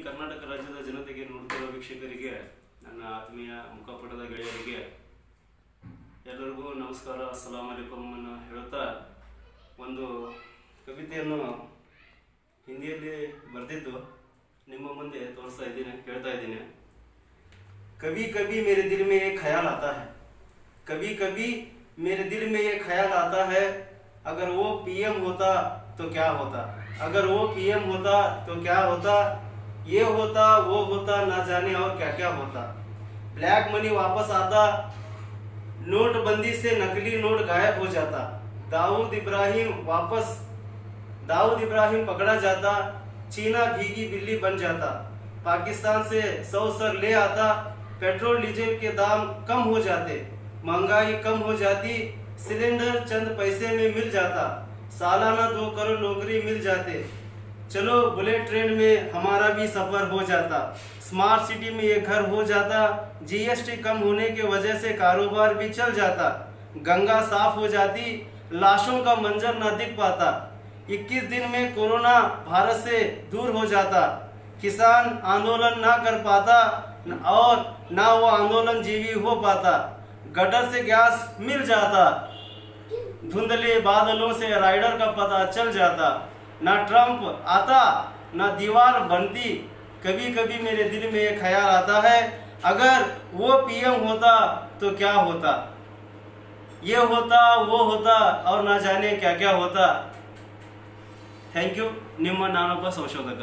ಕರ್ನಾಟಕ ರಾಜ್ಯದ ಜನತೆಗೆ, ನೋಡುತ್ತಿರುವ ವೀಕ್ಷಕರಿಗೆ, ನನ್ನ ಆತ್ಮೀಯ ಮುಖಪಟದ ಗೆಳೆಯರಿಗೆ ಎಲ್ಲರಿಗೂ ನಮಸ್ಕಾರ, ಅಸ್ಸಲಾಂ ಅಲೈಕುಂ ಅನ್ನು ಹೇಳುತ್ತಾ ಒಂದು ಕವಿತೆಯನ್ನು ಹಿಂದಿಯಲ್ಲಿ ಬರೆದಿದ್ದು ನಿಮ್ಮ ಮುಂದೆ ತೋರಿಸ್ತಾ ಇದ್ದೀನಿ, ಹೇಳ್ತಾ ಇದ್ದೀನಿ. कभी कभी मेरे दिल में एक ख्याल आता है, कभी कभी मेरे दिल में ये ख्याल आता है, अगर वो पीएम होता तो क्या होता, अगर वो पीएम होता तो क्या होता, ये होता वो होता ना जाने और क्या क्या होता. ब्लैक मनी वापस आता, नोटबंदी से नकली नोट गायब हो जाता, दाऊद इब्राहिम पकड़ा जाता, चीना भीगी बिल्ली बन जाता, पाकिस्तान से 100 सर ले आता, पेट्रोल डीजल के दाम कम हो जाते, महंगाई कम हो जाती, सिलेंडर चंद पैसे में मिल जाता, सालाना 2 करोड़ नौकरी मिल जाते, चलो बुलेट ट्रेन में हमारा भी सफर हो जाता, स्मार्ट सिटी में ये घर हो जाता, जीएसटी कम होने के वजह से कारोबार भी चल जाता, गंगा साफ हो जाती, लाशों का मंजर न दिख पाता, 21 दिन में कोरोना भारत से दूर हो जाता, किसान आंदोलन ना कर पाता और ना वो आंदोलन जीवी हो पाता, गटर से गैस मिल जाता, धुंधले बादलों से राइडर का पता चल जाता, ना ट्रंप आता ना दीवार बनती, कभी कभी मेरे दिल में ये ख्याल आता है, अगर वो पीएम होता तो क्या होता, ये होता वो होता और ना जाने क्या क्या होता. Thank you. ನಿಮ್ಮ ನಾನೊಬ್ಬ ಸಂಶೋಧಕ.